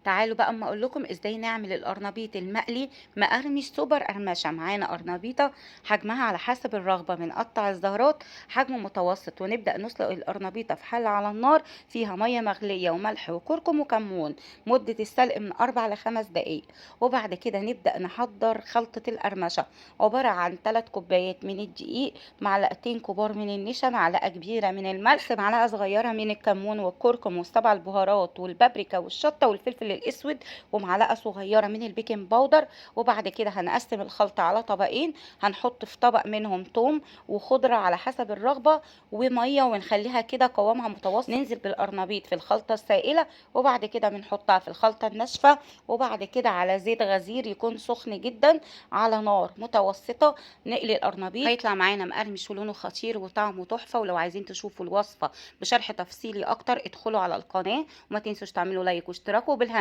تعالوا بقى اما اقول لكم ازاي نعمل القرنبيط المقلي مقرمش سوبر قرمشه. معانا قرنبيطه حجمها على حسب الرغبه، بنقطع الزهرات حجم متوسط، ونبدا نسلق القرنبيطه في حله على النار فيها ميه مغليه وملح وكركم وكمون. مده السلق من 4 ل5 دقائق. وبعد كده نبدا نحضر خلطه القرمشه، عباره عن 3 كوبايات من الدقيق، معلقتين كبار من النشا، معلقه كبيره من الملح، معلقه صغيره من الكمون والكركم والسبع البهارات والبابريكا والشطه والفلفل الاسود، ومعلقه صغيره من البيكنج باودر. وبعد كده هنقسم الخلطه على طبقين، هنحط في طبق منهم توم وخضره على حسب الرغبه وميه، ونخليها كده قوامها متوسط. ننزل بالقرنبيط في الخلطه السائله، وبعد كده بنحطها في الخلطه الناشفه، وبعد كده على زيت غزير يكون سخن جدا على نار متوسطه نقلي القرنبيط. هيطلع معانا مقرمش ولونه خطير وطعمه تحفه. ولو عايزين تشوفوا الوصفه بشرح تفصيلي اكتر ادخلوا على القناه، وما تنسوش تعملوا لايك واشتراك، وبالهنا.